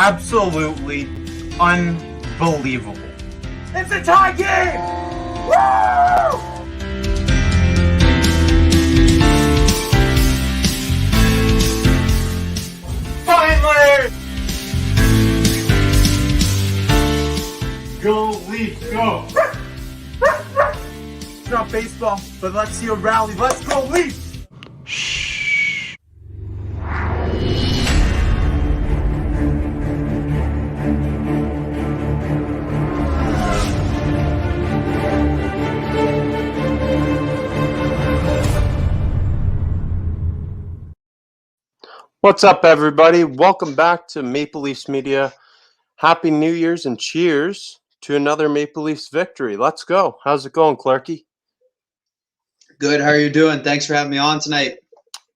absolutely unbelievable. It's a tie game! Woo! Finally! Go Leafs, go! It's not baseball, but let's see a rally. Let's go Leafs! What's up, everybody? Welcome back to Maple Leafs Media. Happy New Year's and cheers to another Maple Leafs victory. Let's go. How's it going, Clarkey? Good. How are you doing? Thanks for having me on tonight.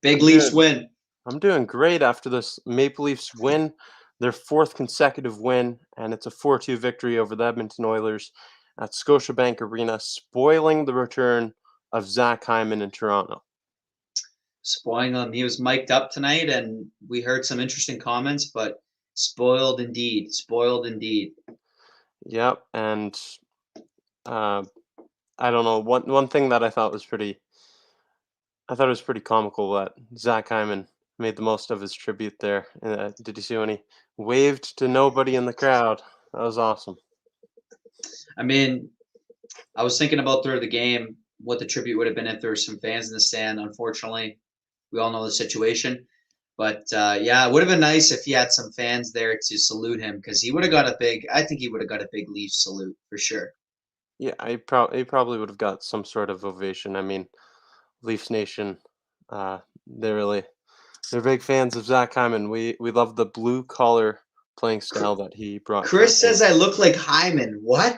Big Leafs win. I'm doing great after this Maple Leafs win, their fourth consecutive win, and it's a 4-2 victory over the Edmonton Oilers at Scotiabank Arena, spoiling the return of Zach Hyman in Toronto. Spoiling him. He was mic'd up tonight, and we heard some interesting comments, but spoiled indeed. Spoiled indeed. Yep, and I don't know. One thing that I thought was pretty comical that Zach Hyman made the most of his tribute there. Did you see when he waved to nobody in the crowd? That was awesome. I mean, I was thinking about through the game what the tribute would have been if there were some fans in the stand. Unfortunately, we all know the situation. But yeah, it would have been nice if he had some fans there to salute him, because he would have got I think he would have got a big Leaf salute for sure. Yeah, he probably would have got some sort of ovation. I mean, Leafs Nation, they're big fans of Zach Hyman. We love the blue collar playing style that he brought. Chris says I look like Hyman. What?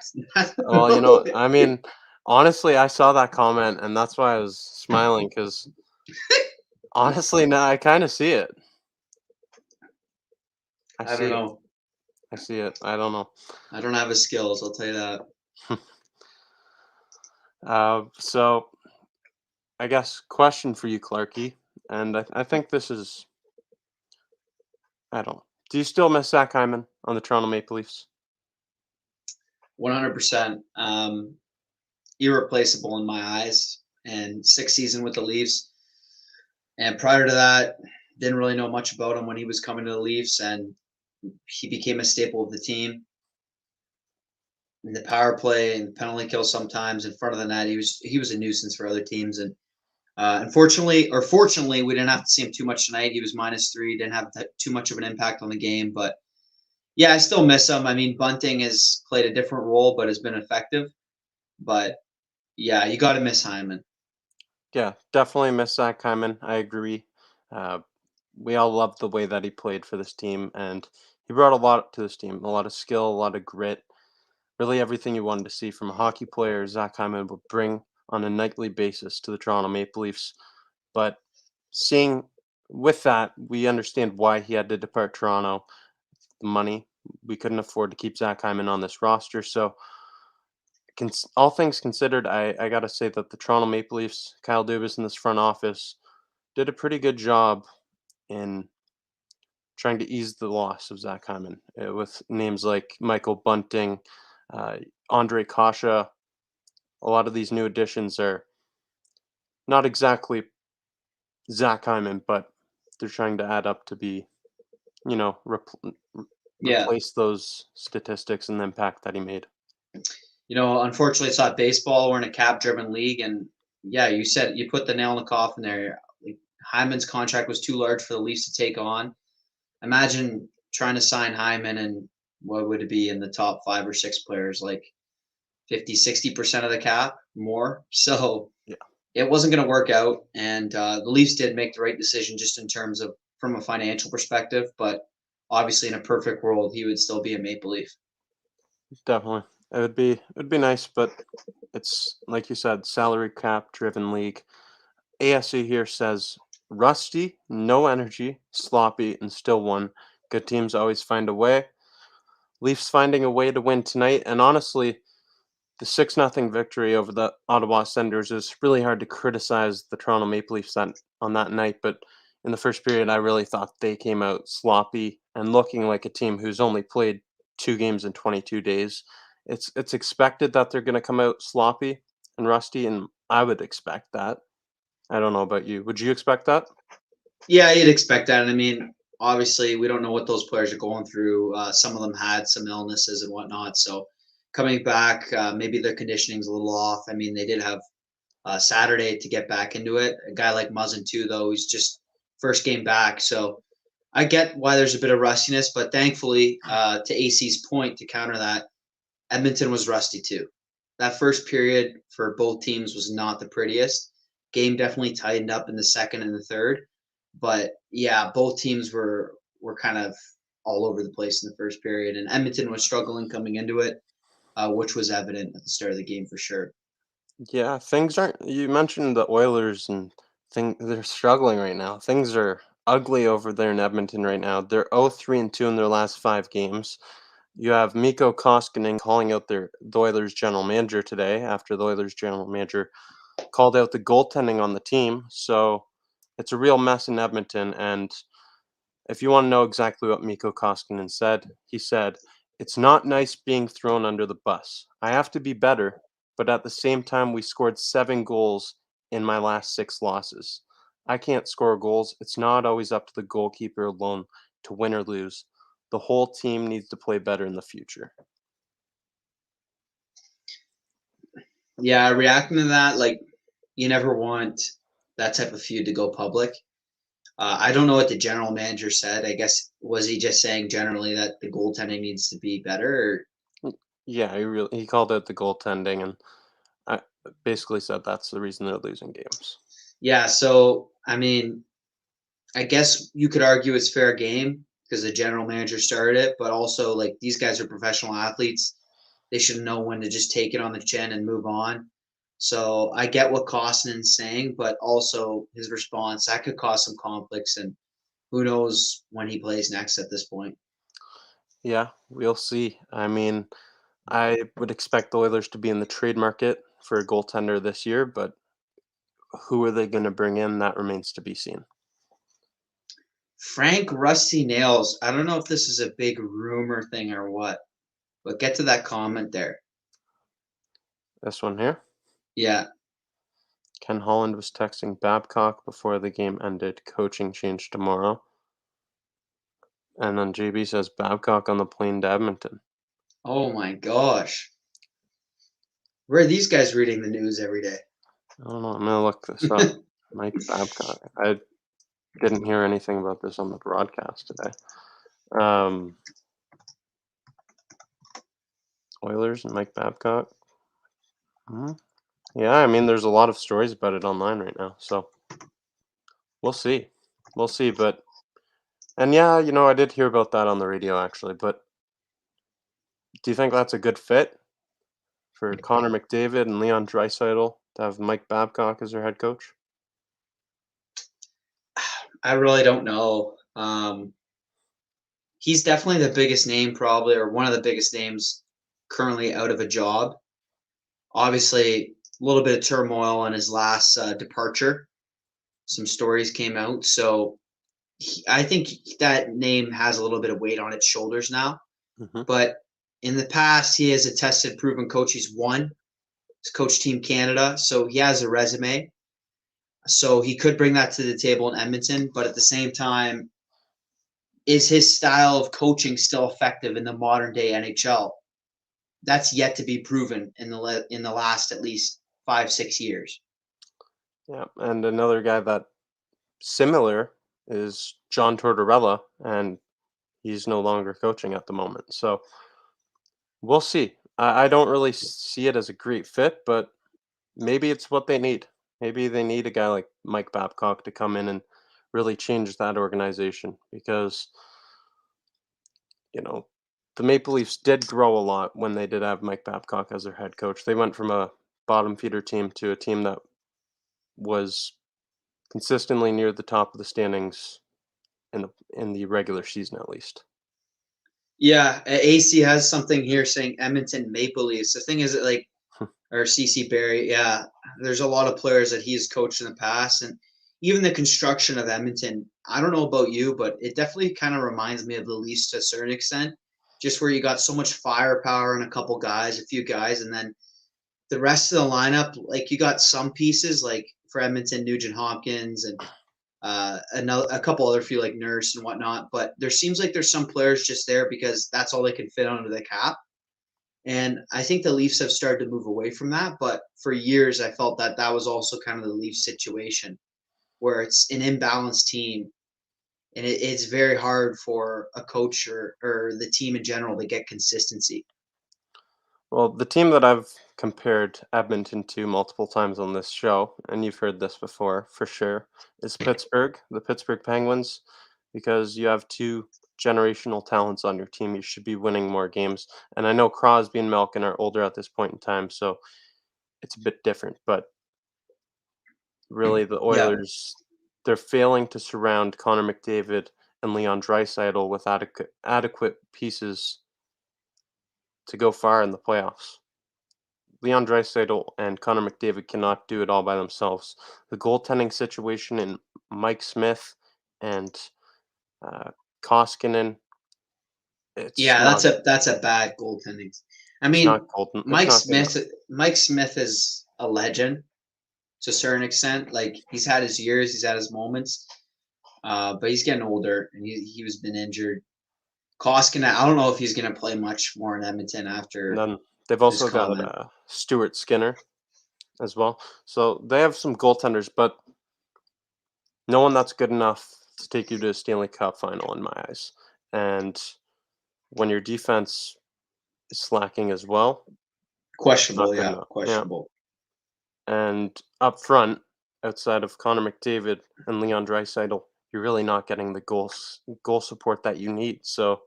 Well, I mean, honestly, I saw that comment, and that's why I was smiling, because honestly, now I kind of see it. I don't know. I see it. I don't know. I don't have his skills, I'll tell you that. So I guess question for you, Clarkey, and I think this is, I don't know. Do you still miss Zach Hyman on the Toronto Maple Leafs? 100%. Irreplaceable in my eyes, and 6th season with the Leafs. And prior to that, didn't really know much about him when he was coming to the Leafs, and he became a staple of the team. In the power play and penalty kill sometimes in front of the net, he was a nuisance for other teams. And unfortunately, or fortunately, we didn't have to see him too much tonight. He was -3, didn't have too much of an impact on the game. But yeah, I still miss him. I mean, Bunting has played a different role, but has been effective. But yeah, you got to miss Hyman. Yeah, definitely miss Zach Hyman. I agree. We all loved the way that he played for this team, and he brought a lot to this team, a lot of skill, a lot of grit, really everything you wanted to see from a hockey player. Zach Hyman would bring on a nightly basis to the Toronto Maple Leafs. But seeing with that, we understand why he had to depart Toronto. The money, we couldn't afford to keep Zach Hyman on this roster. So all things considered, I got to say that the Toronto Maple Leafs, Kyle Dubas in this front office, did a pretty good job in trying to ease the loss of Zach Hyman with names like Michael Bunting, Andre Kasha. A lot of these new additions are not exactly Zach Hyman, but they're trying to add up to be, replace those statistics and the impact that he made. Unfortunately, it's not baseball. We're in a cap-driven league, and yeah, you put the nail in the coffin there. Like, Hyman's contract was too large for the Leafs to take on. Imagine trying to sign Hyman, and what would it be in the top 5 or 6 players, like 50-60% of the cap more. So yeah, it wasn't going to work out, and the Leafs did make the right decision just in terms of from a financial perspective. But obviously, in a perfect world, he would still be a Maple Leaf. Definitely. It'd be nice, but it's like you said, salary cap driven league. ASC here says rusty, no energy, sloppy, and still won. Good teams always find a way. Leafs finding a way to win tonight, and honestly, the 6-0 victory over the Ottawa Senators is really hard to criticize the Toronto Maple Leafs on that night, but in the first period, I really thought they came out sloppy and looking like a team who's only played 2 games in 22 days. It's expected that they're gonna come out sloppy and rusty, and I would expect that. I don't know about you. Would you expect that? Yeah, you'd expect that. And I mean, obviously, we don't know what those players are going through. Some of them had some illnesses and whatnot. So coming back, maybe their conditioning's a little off. I mean, they did have Saturday to get back into it. A guy like Muzzin, too, though, he's just first game back. So I get why there's a bit of rustiness. But thankfully, to AC's point, to counter that, Edmonton was rusty, too. That first period for both teams was not the prettiest. Game definitely tightened up in the second and the third. But yeah, both teams were kind of all over the place in the first period, and Edmonton was struggling coming into it, which was evident at the start of the game for sure. Yeah, things aren't you mentioned the Oilers and they're struggling right now. Things are ugly over there in Edmonton right now. They're 0-3-2 in their last 5 games. You have Mikko Koskinen calling out the Oilers general manager today after the Oilers general manager called out the goaltending on the team. So it's a real mess in Edmonton. And if you want to know exactly what Mikko Koskinen said, he said, "It's not nice being thrown under the bus. I have to be better, but at the same time, we scored 7 goals in my last 6 losses. I can't score goals. It's not always up to the goalkeeper alone to win or lose. The whole team needs to play better in the future." Yeah, reacting to that, like you never want that type of feud to go public. I don't know what the general manager said. I guess was he just saying generally that the goaltending needs to be better? Yeah, he called out the goaltending and I basically said that's the reason they're losing games. Yeah, so I mean, I guess you could argue it's fair game because the general manager started it, but also like these guys are professional athletes. They should know when to just take it on the chin and move on. So I get what Kostinen's saying, but also his response that could cause some conflicts, and who knows when he plays next at this point. Yeah, we'll see. I mean, I would expect the Oilers to be in the trade market for a goaltender this year, but who are they going to bring in? That remains to be seen. Frank Rusty Nails. I don't know if this is a big rumor thing or what, but get to that comment there. This one here. Yeah. Ken Holland was texting Babcock before the game ended. Coaching change tomorrow. And then JB says Babcock on the plane to Edmonton. Oh my gosh. Where are these guys reading the news every day? I don't know. I'm going to look this up. Mike Babcock. I didn't hear anything about this on the broadcast today. Oilers and Mike Babcock. Yeah, I mean, there's a lot of stories about it online right now, so we'll see. We'll see, but and yeah, I did hear about that on the radio actually, but do you think that's a good fit for Connor McDavid and Leon Draisaitl to have Mike Babcock as their head coach? I really don't know. He's definitely the biggest name, probably, or one of the biggest names currently out of a job. Obviously, a little bit of turmoil in his last departure. Some stories came out, so I think that name has a little bit of weight on its shoulders now. Mm-hmm. But in the past, he is a tested, proven coach. He's won. He's coached Team Canada, so he has a resume. So he could bring that to the table in Edmonton, but at the same time, is his style of coaching still effective in the modern day NHL? That's yet to be proven in the last at least 5-6 years. Yeah, and another guy that similar is John Tortorella, and he's no longer coaching at the moment. So we'll see. I don't really see it as a great fit, but maybe it's what they need. Maybe they need a guy like Mike Babcock to come in and really change that organization because, the Maple Leafs did grow a lot when they did have Mike Babcock as their head coach. They went from a bottom feeder team to a team that was consistently near the top of the standings in the regular season at least. Yeah, AC has something here saying Edmonton Maple Leafs. The thing is that or CC Barry, yeah, there's a lot of players that he's coached in the past, and even the construction of Edmonton I don't know about you, but it definitely kind of reminds me of the Leafs to a certain extent, just where you got so much firepower and a few guys, and then the rest of the lineup, like you got some pieces like for Edmonton, Nugent Hopkins and a couple other few like Nurse and whatnot. But there seems like there's some players just there because that's all they can fit under the cap. And I think the Leafs have started to move away from that. But for years, I felt that that was also kind of the Leafs situation where it's an imbalanced team. And it's very hard for a coach or the team in general to get consistency. Well, the team that I've compared Edmonton to multiple times on this show, and you've heard this before for sure, is Pittsburgh, the Pittsburgh Penguins, because you have two generational talents on your team. You should be winning more games. And I know Crosby and Malkin are older at this point in time, so it's a bit different. But really, the Yeah. Oilers, they're failing to surround Connor McDavid and Leon Draisaitl with adequate pieces to go far in the playoffs. Leon Draisaitl and Connor McDavid cannot do it all by themselves. The goaltending situation in Mike Smith and uh, Koskinen, it's Yeah, not that's a bad goaltending. I it's mean, not golden. It's not good enough. Mike Smith is a legend to a certain extent. Like he's had his years, he's had his moments, but he's getting older and he was been injured. Koskinen, I don't know if he's going to play much more in Edmonton And after then they've his also got comment. Stuart Skinner as well. So they have some goaltenders, but no one that's good enough to take you to a Stanley Cup final in my eyes. And when your defense is slacking as well, it's not Questionable, good yeah, enough. Yeah. questionable. And up front, outside of Connor McDavid and Leon Draisaitl, you're really not getting the goal support that you need. So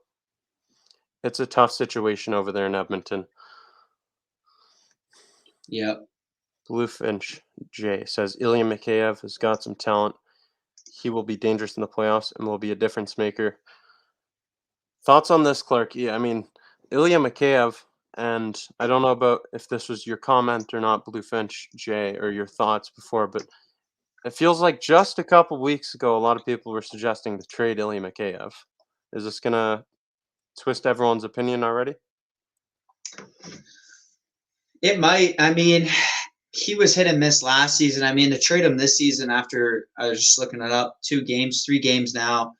it's a tough situation over there in Edmonton. Yeah. Bluefinch J says Ilya Mikheyev has got some talent. He will be dangerous in the playoffs and will be a difference maker. Thoughts on this, Clarkey? I mean, Ilya Mikheyev, and I don't know about if this was your comment or not, Bluefinch J, or your thoughts before, but it feels like just a couple weeks ago, a lot of people were suggesting to trade Ilya Mikheyev. Is this gonna twist everyone's opinion already? It might. I mean, he was hit and miss last season. I mean, to trade him this season after I was just looking it up, 2 games, 3 games now.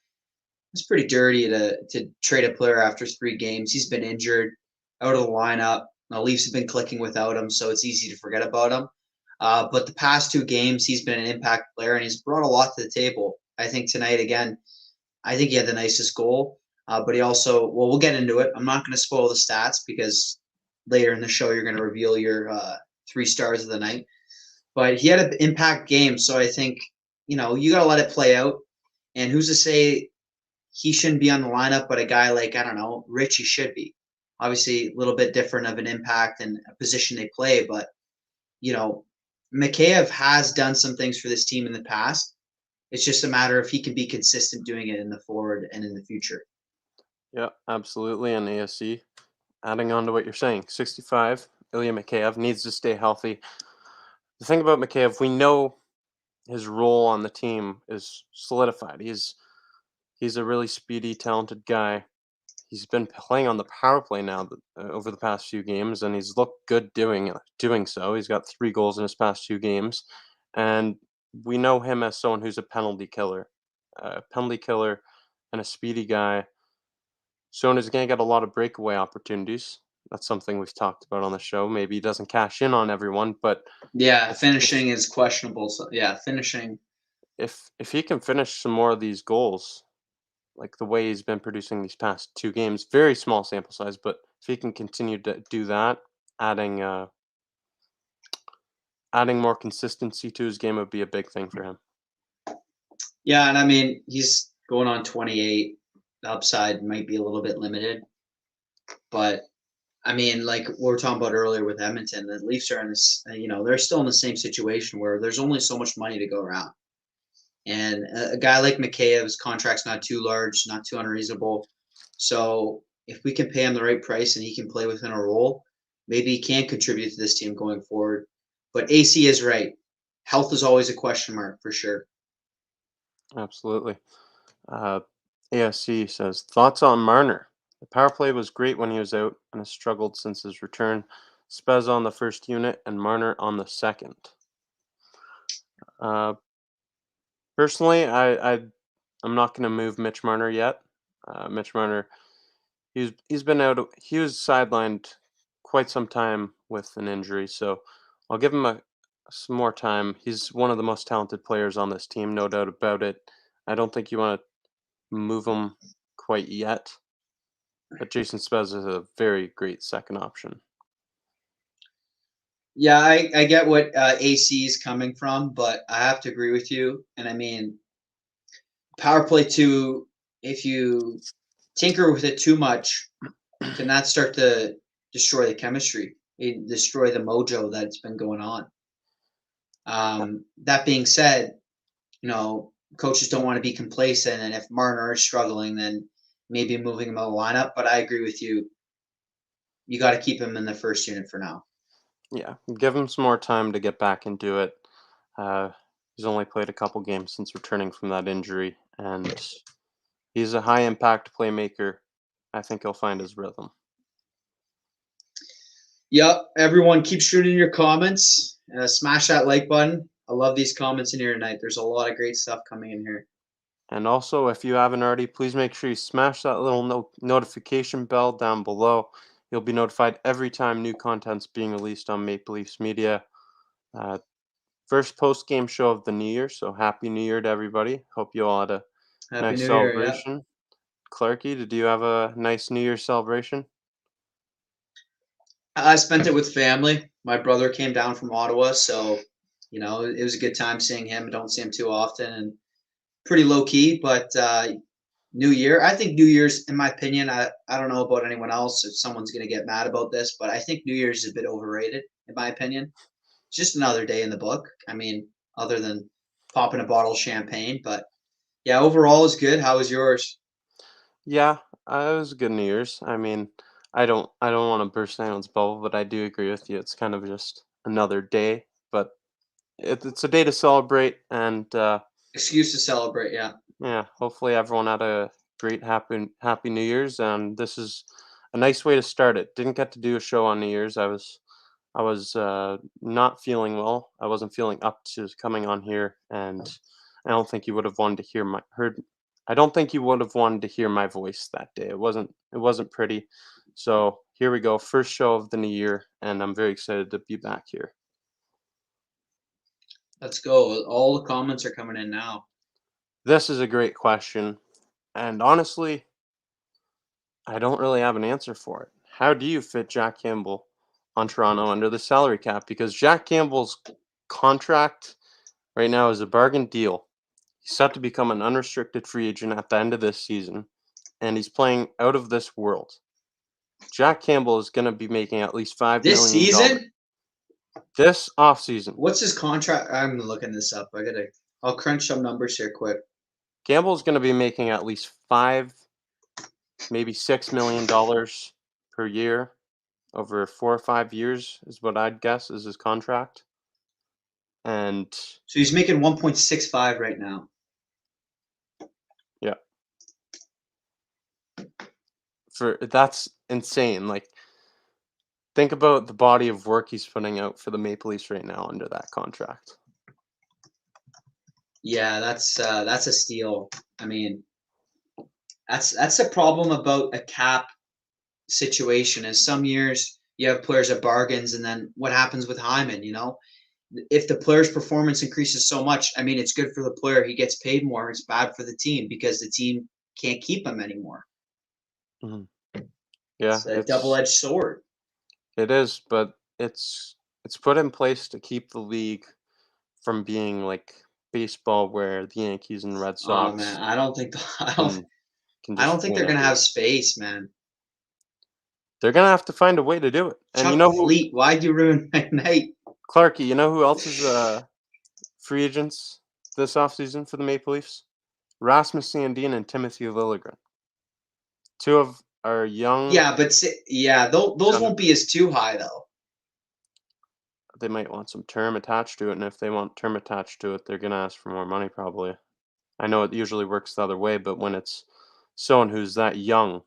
It's pretty dirty to trade a player after 3 games. He's been injured, out of the lineup. The Leafs have been clicking without him, so it's easy to forget about him. But the past 2 games, he's been an impact player and he's brought a lot to the table. I think tonight again, I think he had the nicest goal. But he also, well, we'll get into it. I'm not going to spoil the stats because later in the show you're going to reveal your 3 stars of the night. But he had an impact game, so I think you got to let it play out. And who's to say he shouldn't be on the lineup, but a guy like, I don't know, Richie should be. Obviously, a little bit different of an impact and a position they play, but you know, Mikheyev has done some things for this team in the past. It's just a matter if he can be consistent doing it in the forward and in the future. Yeah, absolutely. And ASC, adding on to what you're saying, 65, Ilya Mikheyev needs to stay healthy. The thing about Mikheyev, we know his role on the team is solidified. He's a really speedy, talented guy. He's been playing on the power play now over the past few games, and he's looked good doing so. He's got 3 goals in his past 2 games, and we know him as someone who's a penalty killer, and a speedy guy. Someone who's going to get a lot of breakaway opportunities. That's something we've talked about on the show. Maybe he doesn't cash in on everyone, but Yeah, if finishing is questionable. So yeah, finishing. if he can finish some more of these goals, like the way he's been producing these past 2 games, very small sample size, but if he can continue to do that, adding adding more consistency to his game would be a big thing for him. Yeah, and I mean he's going on 28. The upside might be a little bit limited, but I mean, like we were talking about earlier with Edmonton, the Leafs are in this. They're still in the same situation where there's only so much money to go around. And a guy like Mikheyev's contract's not too large, not too unreasonable. So if we can pay him the right price and he can play within a role, maybe he can contribute to this team going forward. But AC is right. Health is always a question mark for sure. Absolutely. Uh, ASC says, thoughts on Marner? The power play was great when he was out and has struggled since his return. Spez on the first unit and Marner on the second. Uh, Personally, I'm not going to move Mitch Marner yet. Mitch Marner, he's been out. He was sidelined quite some time with an injury, so I'll give him some more time. He's one of the most talented players on this team, no doubt about it. I don't think you want to move him quite yet, but Jason Spez is a very great second option. Yeah, I get what AC is coming from, but I have to agree with you. And I mean, power play two, if you tinker with it too much, can that start to destroy the chemistry, destroy the mojo that's been going on? That being said, coaches don't want to be complacent, and if Marner is struggling, then maybe moving him out of the lineup. But I agree with you. You got to keep him in the first unit for now. Yeah, give him some more time to get back into it. He's only played a couple games since returning from that injury, and he's a high-impact playmaker. I think he'll find his rhythm. Yep, everyone keep shooting your comments. Smash that like button. I love these comments in here tonight. There's a lot of great stuff coming in here. And also, if you haven't already, please make sure you smash that little notification bell down below. You'll be notified every time new content's being released on Maple Leafs Media. First post-game show of the new year, so Happy New Year to everybody. Hope you all had a Happy nice New Year, yeah. celebration. Clarkey, did you have a nice New Year celebration? I spent it with family. My brother came down from Ottawa, so it was a good time seeing him. I don't see him too often, and pretty low key. But New Year, I think New Year's, in my opinion, I don't know about anyone else if someone's going to get mad about this, but I think New Year's is a bit overrated, in my opinion. It's just another day in the book. I mean, other than popping a bottle of champagne, but yeah, overall is good. How was yours? Yeah, it was a good New Year's. I mean, I don't want to burst anyone's bubble, but I do agree with you. It's kind of just another day, but it's a day to celebrate, and Excuse to celebrate, yeah. yeah, hopefully everyone had a great happy New Year's, and this is a nice way to start it. Didn't get to do a show on New Year's. I was not feeling well. I wasn't feeling up to coming on here, and I don't think you would have wanted to hear my heard. I don't think you would have wanted to hear my voice that day. It wasn't pretty. So here we go, first show of the new year, and I'm very excited to be back here. Let's go. All the comments are coming in now. This is a great question, and honestly, I don't really have an answer for it. How do you fit Jack Campbell on Toronto under the salary cap? Because Jack Campbell's contract right now is a bargain deal. He's set to become an unrestricted free agent at the end of this season, and he's playing out of this world. Jack Campbell is going to be making at least $5 This million season? this offseason. What's his contract? I'm looking this up. I'll crunch some numbers here quick. Campbell's going to be making at least $5, maybe $6 million per year over 4 or 5 years is what I'd guess is his contract. And So he's making 1.65 right now. yeah, that's insane. Like, think about the body of work he's putting out for the Maple Leafs right now under that contract. Yeah, that's a steal. I mean, that's the problem about a cap situation. Is some years you have players at bargains, and then what happens with Hyman? If the player's performance increases so much, I mean, it's good for the player. He gets paid more. It's bad for the team because the team can't keep him anymore. Mm-hmm. Yeah, it's a double-edged sword. It is, but it's put in place to keep the league from being like baseball, where the Yankees and Red Sox. Oh man, I don't think they're gonna have space, man. They're gonna have to find a way to do it. And Chuck Fleet, why'd you ruin my night? Clarkey, you know who else is free agents this offseason for the Maple Leafs? Rasmus Sandin and Timothy Liljegren. Two of our young. Yeah, but those won't be as too high though. They might want some term attached to it, and if they want term attached to it, they're gonna ask for more money probably. I know it usually works the other way, but when it's someone who's that young,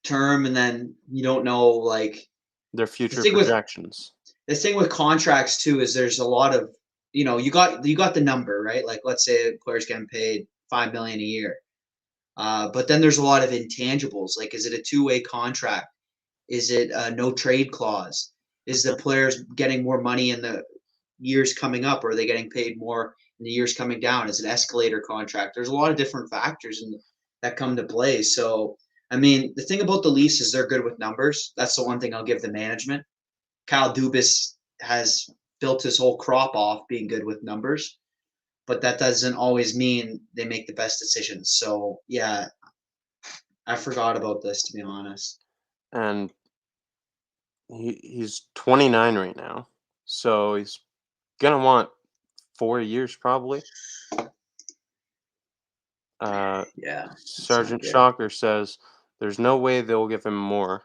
Term, and then you don't know, like, their the future thing with projections. the thing with contracts too is there's a lot of, you got the number, right? Like, let's say a player's getting paid 5 million a year. But then there's a lot of intangibles. Like, is it a two-way contract? Is it a no trade clause? Is the players getting more money in the years coming up, or are they getting paid more in the years coming down? Is it escalator contract? There's a lot of different factors that come to play. So, I mean, the thing about the Leafs is they're good with numbers. That's the one thing I'll give the management. Kyle Dubas has built his whole crop off being good with numbers, but that doesn't always mean they make the best decisions. So, yeah, I forgot about this, to be honest. And he's 29 right now, so he's gonna want 4 years probably. Yeah, that's not Sergeant good. Shocker says there's no way they'll give him more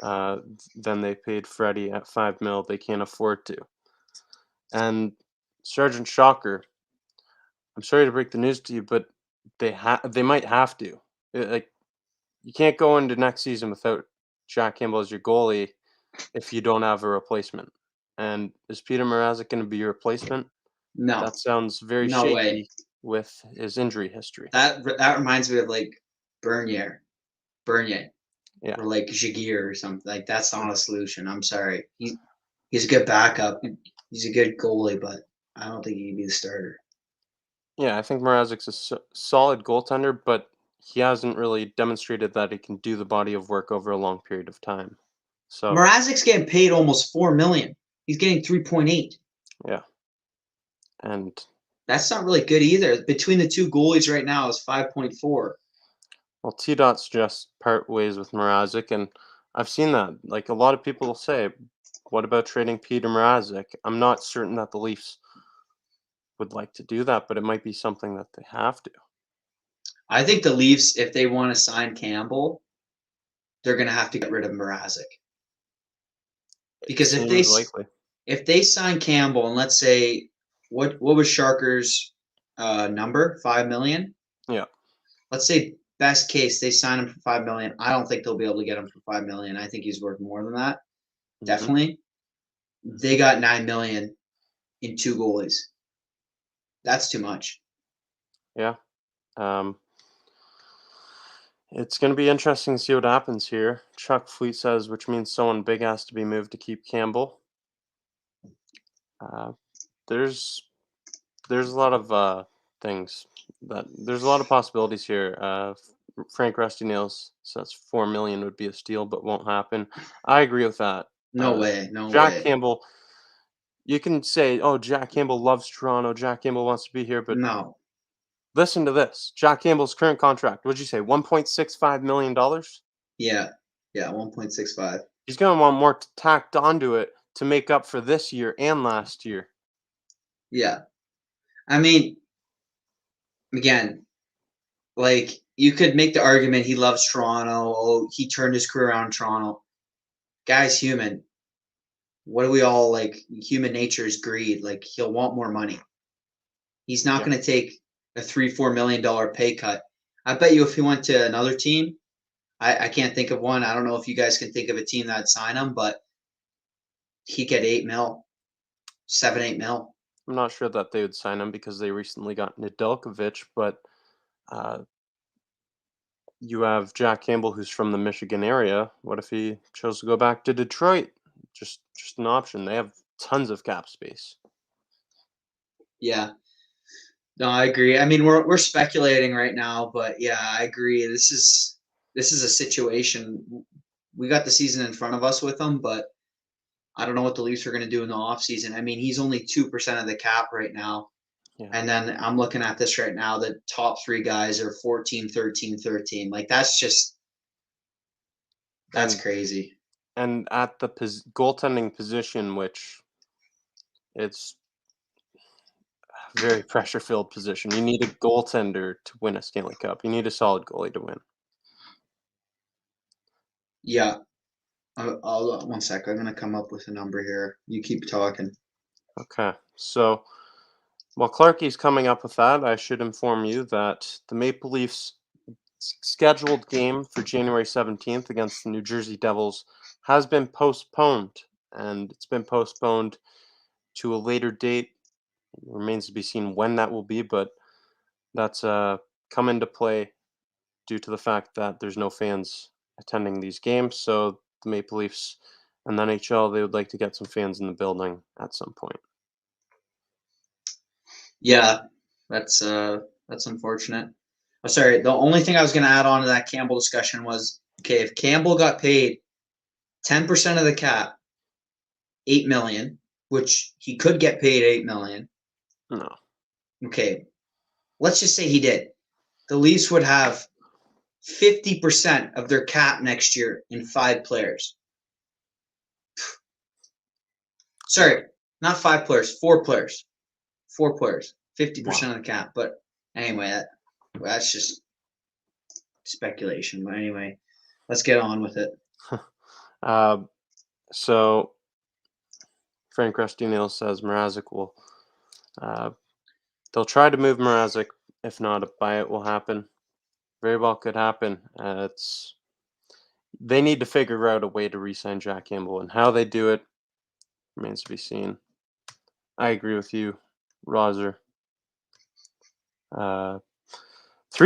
than they paid Freddie at 5 mil. They can't afford to. And Sergeant Shocker, I'm sorry to break the news to you, but they might have to. Like, you can't go into next season without Jack Campbell as your goalie if you don't have a replacement. And is Peter Mrazek going to be your replacement? No, That sounds very no way. shaky with his injury history. That reminds me of like Bernier, Yeah. or like Jagier or something. Like, that's not a solution. I'm sorry. He's a good backup. He's a good goalie, but I don't think he can be the starter. Yeah, I think Mrazek's a solid goaltender, but he hasn't really demonstrated that he can do the body of work over a long period of time. So, Mrazek's getting paid almost 4 million. He's getting 3.8. yeah. And That's not really good either. Between the two goalies right now is 5.4. well, T Dot's just part ways with Mrazek, and I've seen that. Like, a lot of people will say, "What about trading Peter Mrazek?" I'm not certain that the Leafs would like to do that, but it might be something that they have to. I think the Leafs, if they want to sign Campbell, they're going to have to get rid of Mrazek. Because Seems likely. if they sign Campbell, and let's say what was Sharker's number, 5 million. Yeah. Let's say best case they sign him for 5 million. I don't think they'll be able to get him for 5 million. I think he's worth more than that. Mhm. Definitely. They got 9 million in two goalies. That's too much. Yeah. Um, it's going to be interesting to see what happens here. Chuck Fleet says, which means someone big has to be moved to keep Campbell. Uh, there's there's a lot of things there's a lot of possibilities here. Frank Rusty Nails says 4 million would be a steal, but won't happen. I agree with that. No way. No Jack way. Campbell. You can say, "Oh, Jack Campbell loves Toronto. Jack Campbell wants to be here," but No. listen to this. Jack Campbell's current contract. What'd you say? $1.65 million. Yeah. Yeah. 1.65. He's gonna want more tacked onto it to make up for this year and last year. Yeah. I mean, again, like, you could make the argument he loves Toronto. Oh, he turned his career around in Toronto. Guy's human. What do we all like? Human nature is greed. Like, he'll want more money. He's not Yeah. going to take a $3-4 million pay cut. I bet you if he went to another team, I can't think of one. I don't know if you guys can think of a team that'd sign him, but he get 8 mil, 7-8 mil. I'm not sure that they would sign him because they recently got Nedeljkovic, but uh, you have Jack Campbell, who's from the Michigan area. What if he chose to go back to Detroit? Just an option. They have tons of cap space. Yeah. No, I agree. I mean, we're speculating right now, but yeah, I agree. This is a situation. We got the season in front of us with him, but I don't know what the Leafs are going to do in the offseason. I mean, he's only 2% of the cap right now. Yeah. And then I'm looking at this right now. The top three guys are 14, 13, 13. Like, that's And crazy. and at the goaltending position, which it's a very pressure filled position. You need a goaltender to win a Stanley Cup. You need a solid goalie to win. Yeah. I'll 1 sec. I'm going to come up with a number here. You keep talking. Okay. So While Clarkey's coming up with that, I should inform you that the Maple Leafs' scheduled game for January 17th against the New Jersey Devils has been postponed, and it's been postponed to a later date. It remains to be seen when that will be, but that's come into play due to the fact that there's no fans attending these games. So the Maple Leafs and the NHL, they would like to get some fans in the building at some point. Yeah, that's unfortunate. Oh, sorry, the only thing I was going to add on to that Campbell discussion was, okay, if Campbell got paid 10% of the cap, 8 million, which he could get paid 8 million. No. Okay, let's just say he did. The Leafs would have 50% of their cap next year in 5 players. Sorry, not 5 players, 4 players. 4 players, 50% of the cap. But anyway, that's just speculation. But anyway, let's get on with it. So Frank Rusty-Nail says Mrazek will. They'll try to move Mrazek. If not, a buyout will happen. Very well could happen. They need to figure out a way to re-sign Jack Campbell, and how they do it remains to be seen. I agree with you, Roger. 3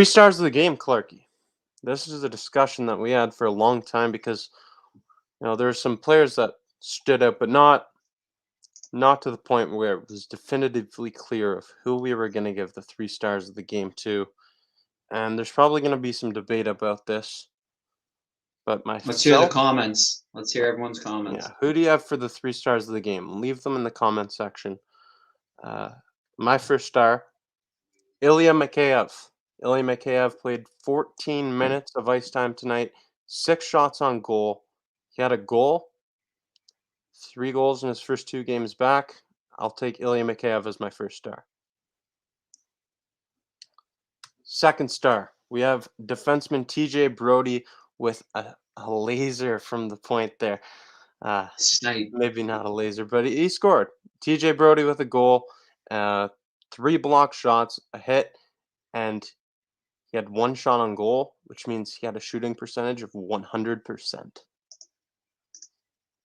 stars of the game, Clarkey. This is a discussion that we had for a long time because there are some players that stood out, but not to the point where it was definitively clear of who we were going to give the 3 stars of the game to. And there's probably going to be some debate about this. But Let's hear the myself, comments. Let's hear everyone's comments. yeah, who do you have for the 3 stars of the game? Leave them in the comment section. My first star, Ilya Mikheyev. Ilya Mikheyev played 14 minutes of ice time tonight, 6 shots on goal. He had a goal, 3 goals in his first 2 games back. I'll take Ilya Mikheyev as my first star. Second star, we have defenseman TJ Brody with a laser from the point there. Snipe. Maybe not a laser, but he scored. TJ Brody with a goal, 3 block shots, a hit, and he had 1 shot on goal, which means he had a shooting percentage of 100%.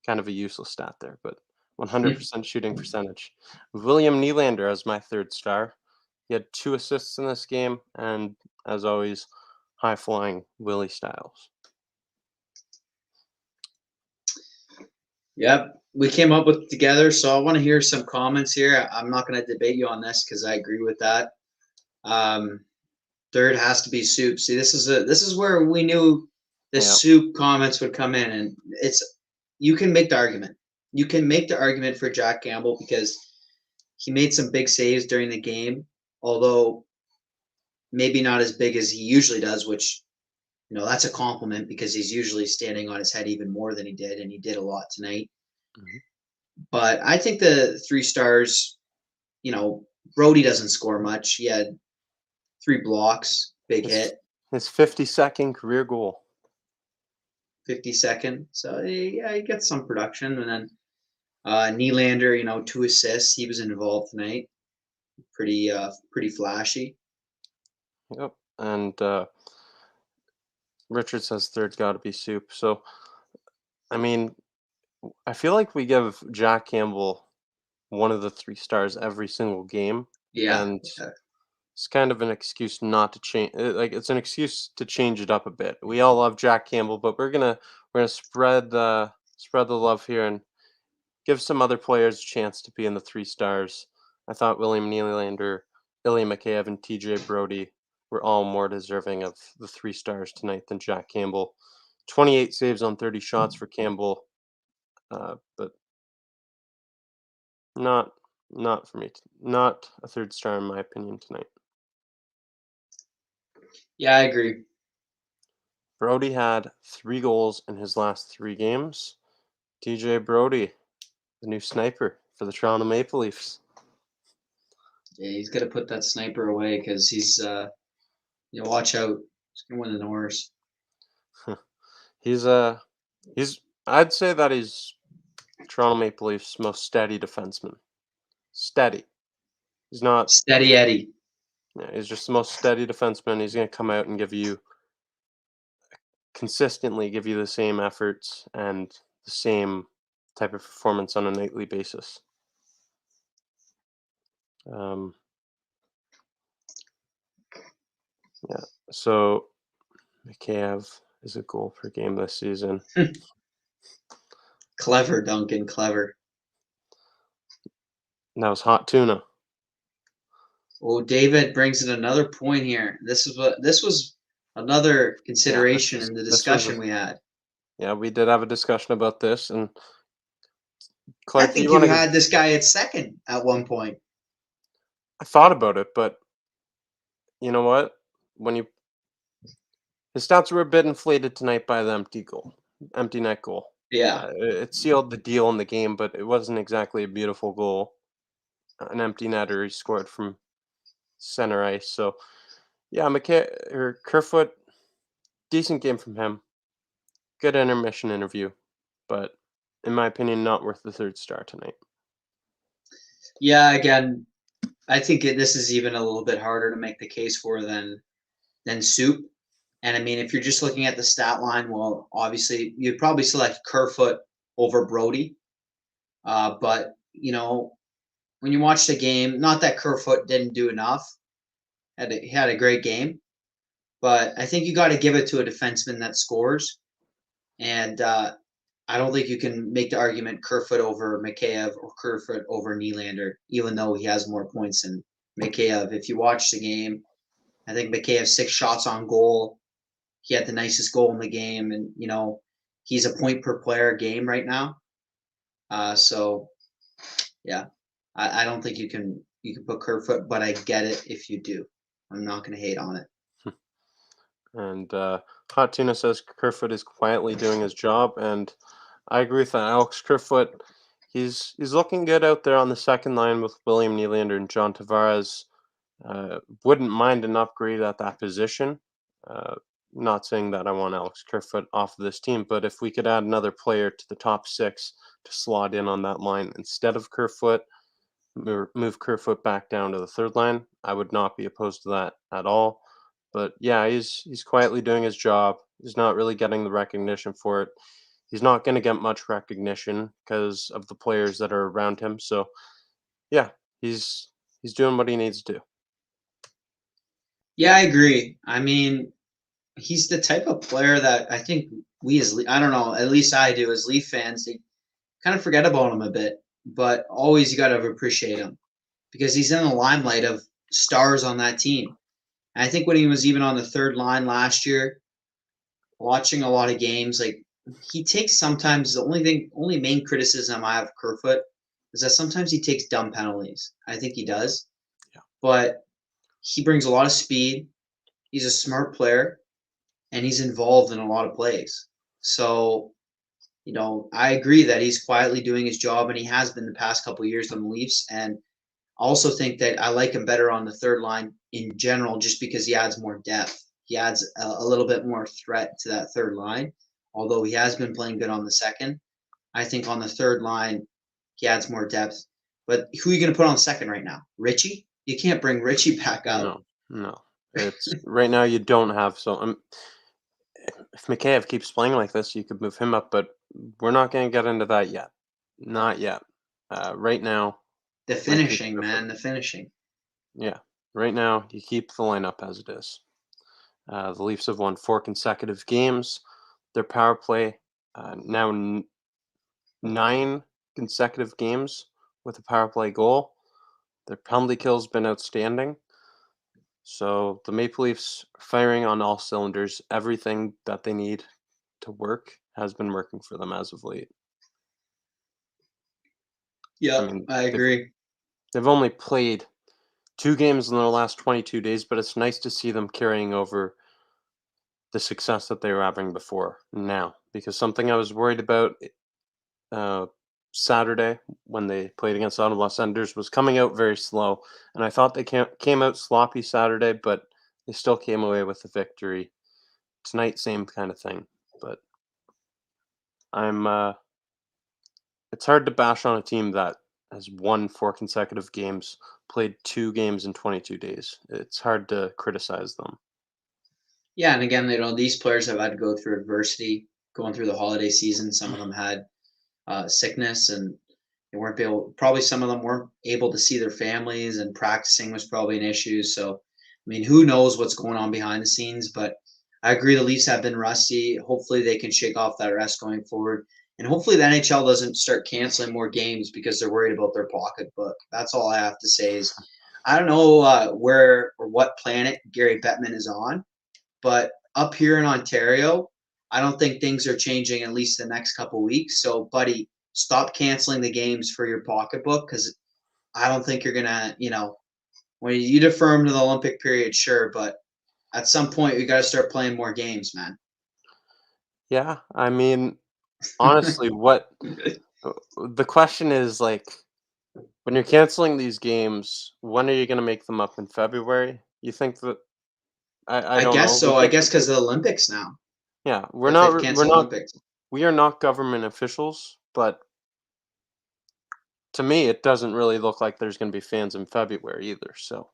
Kind of a useless stat there, but 100% shooting percentage. William Nylander as my third star. He had 2 assists in this game, and as always, high-flying Willie Styles. Yep, we came up with it together, so I want to hear some comments here. I'm not going to debate you on this because I agree with that. Third has to be Soup. See, this is where we knew the Soup comments would come in, and you can make the argument. You can make the argument for Jack Campbell because he made some big saves during the game, although maybe not as big as he usually does, which that's a compliment because he's usually standing on his head even more than he did, and he did a lot tonight. Mm-hmm. But I think the 3 stars, Brody doesn't score much. He had 3 blocks, hit. His 52nd career goal. 52nd. So, yeah, he gets some production. And then Nylander, 2 assists. He was involved tonight. Pretty flashy. Yep. And Richard says third got to be Soup. So, I mean, I feel like we give Jack Campbell one of the 3 stars every single game. Yeah. And it's kind of an excuse not to change. It's an excuse to change it up a bit. We all love Jack Campbell, but we're gonna spread the love here and give some other players a chance to be in the 3 stars. I thought William Nylander, Ilya Mikheyev, and TJ Brody were all more deserving of the 3 stars tonight than Jack Campbell. 28 saves on 30 shots for Campbell, but not for me. Not a 3rd star in my opinion tonight. Yeah, I agree. Brody had 3 goals in his last 3 games. TJ Brody, the new sniper for the Toronto Maple Leafs. Yeah, he's got to put that sniper away because he's, watch out. He's going to win the Norris. I'd say that he's Toronto Maple Leafs' most steady defenseman. Steady. He's not. Steady Eddie. Yeah, he's just the most steady defenseman. He's going to come out and consistently give you the same efforts and the same type of performance on a nightly basis. Yeah. So Mikheyev is a goal per game this season. Clever, Duncan. Clever. And that was hot tuna. Oh, David brings in another point here. This was another consideration in the discussion we had. Yeah, we did have a discussion about this, and I Clark, think you had this guy at second at one point. I thought about it, but you know what? His stats were a bit inflated tonight by the empty net goal. Yeah. It sealed the deal in the game, but it wasn't exactly a beautiful goal. An empty netter he scored from center ice. So, yeah, Kerfoot, decent game from him. Good intermission interview, but in my opinion, not worth the third star tonight. Yeah, again, I think this is even a little bit harder to make the case for than Soup. And I mean, if you're just looking at the stat line, well, obviously you'd probably select Kerfoot over Brody. But when you watch the game, not that Kerfoot didn't do enough, he had a great game, but I think you got to give it to a defenseman that scores. And I don't think you can make the argument Kerfoot over Mikheyev or Kerfoot over Nylander, even though he has more points than Mikheyev. If you watch the game, I think Mikheyev 6 shots on goal. He had the nicest goal in the game, and he's a point per player game right now. So yeah, I don't think you can put Kerfoot, but I get it if you do. I'm not going to hate on it. And Hot Tuna says Kerfoot is quietly doing his job, and I agree with that. Alex Kerfoot, he's looking good out there on the second line with William Nylander and John Tavares. Wouldn't mind an upgrade at that position. Not saying that I want Alex Kerfoot off of this team, but if we could add another player to the top 6 to slot in on that line instead of Kerfoot, move Kerfoot back down to the third line, I would not be opposed to that at all. But yeah, he's quietly doing his job. He's not really getting the recognition for it. He's not going to get much recognition because of the players that are around him. So yeah, he's doing what he needs to do. Yeah, I agree. I mean, he's the type of player that I think we I don't know, at least I do as Leaf fans, they kind of forget about him a bit, but always you got to appreciate him because he's in the limelight of stars on that team. And I think when he was even on the third line last year, watching a lot of games, like he takes sometimes the only main criticism I have of Kerfoot is that sometimes he takes dumb penalties. I think he does. Yeah. But he brings a lot of speed. He's a smart player and he's involved in a lot of plays. So, I agree that he's quietly doing his job and he has been the past couple of years on the Leafs. And I also think that I like him better on the third line in general, just because he adds more depth. He adds a little bit more threat to that third line. Although he has been playing good on the second, I think on the third line, he adds more depth. But who are you going to put on second right now? Richie? You can't bring Richie back up. No. It's right now you don't have if Mikheyev keeps playing like this, you could move him up, but we're not going to get into that yet. Not yet. Right now, The finishing, man, the finishing. Yeah, right now you keep the lineup as it is. The Leafs have won 4 consecutive games. Their power play now 9 consecutive games with a power play goal. Their penalty kill's been outstanding. So the Maple Leafs firing on all cylinders. Everything that they need to work has been working for them as of late. Yeah, I agree. They've only played 2 games in the last 22 days, but it's nice to see them carrying over the success that they were having before now. Because something I was worried about Saturday when they played against Ottawa Senators was coming out very slow, and I thought they came out sloppy Saturday, but they still came away with the victory. Tonight, same kind of thing, but it's hard to bash on a team that has won 4 consecutive games, played 2 games in 22 days. It's hard to criticize them. Yeah, and again, these players have had to go through adversity going through the holiday season. Some of them had sickness, and they weren't able. Probably some of them weren't able to see their families, and practicing was probably an issue. So, I mean, who knows what's going on behind the scenes? But I agree, the Leafs have been rusty. Hopefully, they can shake off that rest going forward, and hopefully, the NHL doesn't start canceling more games because they're worried about their pocketbook. That's all I have to say. Is I don't know where or what planet Gary Bettman is on, but up here in Ontario, I don't think things are changing at least the next couple weeks. So, buddy, stop canceling the games for your pocketbook because I don't think you're gonna, when you defer them to the Olympic period, sure, but at some point we got to start playing more games, man. Yeah, I mean, honestly, the question is like, when you're canceling these games, when are you going to make them up in February? You think that I I don't guess know. We so. I could, guess because of the Olympics now, yeah, if they've canceled Olympics. we are not government officials, but to me, it doesn't really look like there's going to be fans in February either. So,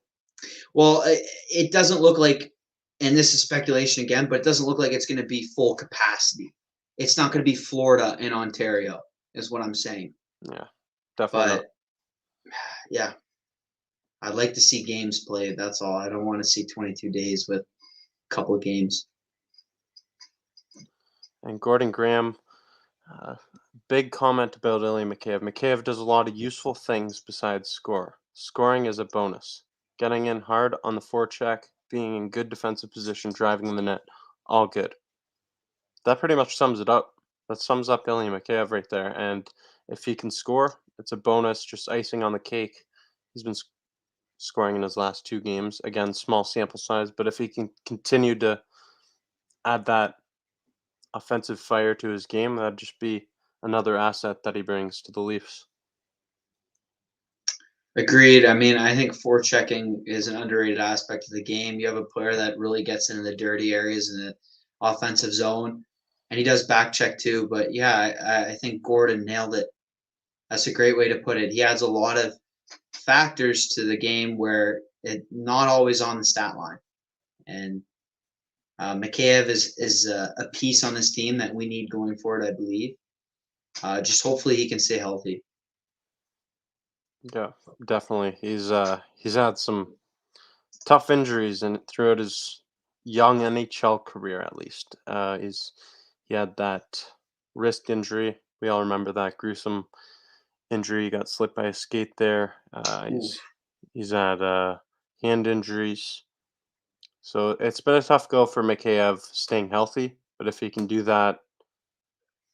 Well, it doesn't look like, and this is speculation again, but it doesn't look like it's going to be full capacity. It's not going to be Florida and Ontario, is what I'm saying. yeah, definitely not. But yeah, I'd like to see games played. That's all. I don't want to see 22 days with a couple of games. And Gordon Graham, uh, big comment about Ilya Mikheyev. Mikheyev does a lot of useful things besides score. Scoring is a bonus. Getting in hard on the forecheck, being in good defensive position, driving the net, all good. That pretty much sums it up. That sums up Ilya Mikheyev right there. And if he can score, it's a bonus, just icing on the cake. He's been scoring in his last 2 games. Again, small sample size, but if he can continue to add that offensive fire to his game, that'd just be another asset that he brings to the Leafs. Agreed. I mean, I think forechecking is an underrated aspect of the game. You have a player that really gets into the dirty areas in the offensive zone, and he does back check too. But yeah, I think Gordon nailed it. That's a great way to put it. He adds a lot of factors to the game where it not always on the stat line. And Mikheyev is a piece on this team that we need going forward, I believe. Just hopefully he can stay healthy. Yeah, definitely. He's had some tough injuries and throughout his young NHL career at least. He had that wrist injury. We all remember that gruesome injury. He got slipped by a skate there. He's had hand injuries. So it's been a tough go for Mikheyev staying healthy, but if he can do that,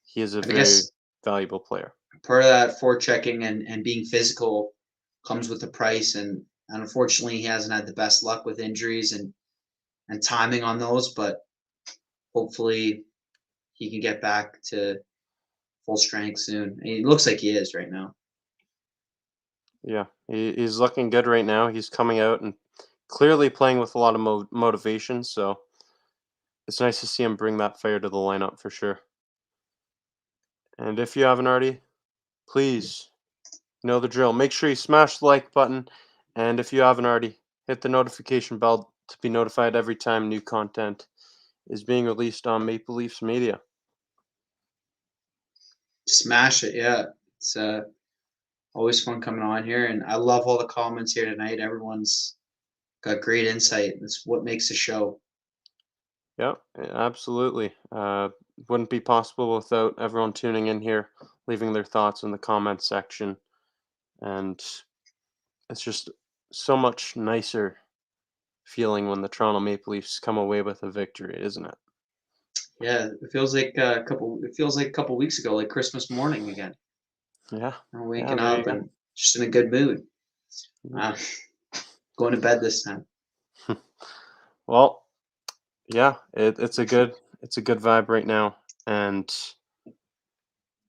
he is a I very guess valuable player. part of that forechecking and being physical comes with the price, and unfortunately he hasn't had the best luck with injuries and timing on those, but hopefully he can get back to full strength soon. It looks like he is right now. Yeah, he's looking good right now. He's coming out and clearly playing with a lot of motivation. So it's nice to see him bring that fire to the lineup for sure. And if you haven't already, please know the drill. Make sure you smash the like button. And if you haven't already, hit the notification bell to be notified every time new content is being released on Maple Leafs Media. Smash it, yeah. It's always fun coming on here, and I love all the comments here tonight. Everyone's got great insight. That's what makes the show. Yeah, absolutely. Wouldn't be possible without everyone tuning in here, leaving their thoughts in the comments section. And it's just so much nicer feeling when the Toronto Maple Leafs come away with a victory, isn't it? Yeah, it feels like a couple. It feels like a couple weeks ago, like Christmas morning again. Yeah. I'm Yeah, waking there you up go. and just in a good mood. Uh, going to bed this time. Well, yeah, it's a good vibe right now, and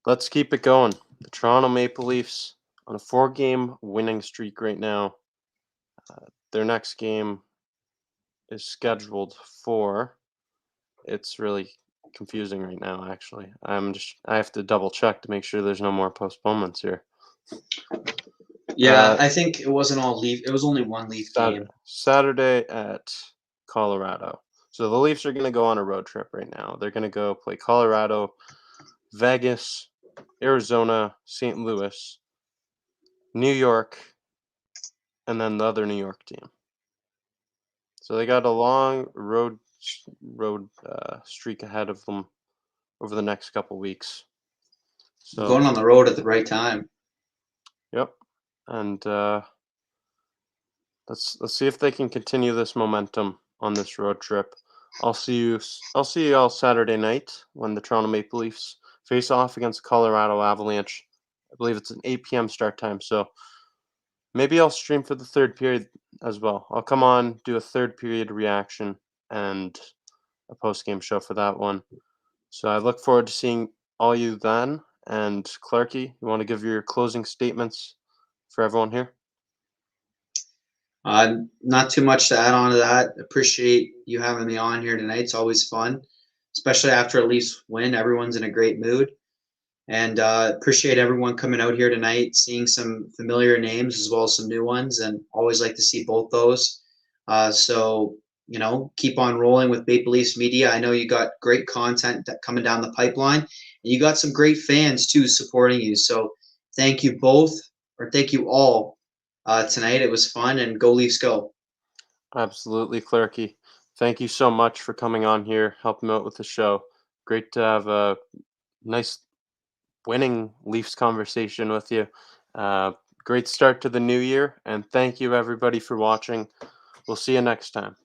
let's keep it going. The Toronto Maple Leafs on a 4-game winning streak right now. Their next game is scheduled for. It's really confusing right now. Actually, I have to double check to make sure there's no more postponements here. Yeah, I think it wasn't all Leaf. It was only one Leaf game. Saturday at Colorado. So the Leafs are going to go on a road trip right now. They're going to go play Colorado, Vegas, Arizona, St. Louis, New York, and then the other New York team. So they got a long road streak ahead of them over the next couple weeks. So Going on the road at the right time. Yep, and let's see if they can continue this momentum on this road trip. I'll see you all Saturday night when the Toronto Maple Leafs face off against Colorado Avalanche. I believe it's an 8 p.m. start time, so maybe I'll stream for the third period as well. I'll come on, do a third period reaction and a post game show for that one. So I look forward to seeing all you then. And Clarkey, you want to give your closing statements for everyone here? Not too much to add on to that. Appreciate you having me on here tonight. It's always fun, especially after a Leafs win. Everyone's in a great mood. And appreciate everyone coming out here tonight, seeing some familiar names as well as some new ones, and always like to see both those. So, keep on rolling with Maple Leafs Media. I know you got great content coming down the pipeline, and you got some great fans too supporting you. So thank you both, or thank you all tonight. It was fun, and go Leafs go. Absolutely, Clarkey. Thank you so much for coming on here, helping out with the show. Great to have a nice winning Leafs conversation with you. Great start to the new year, and thank you everybody for watching. We'll see you next time.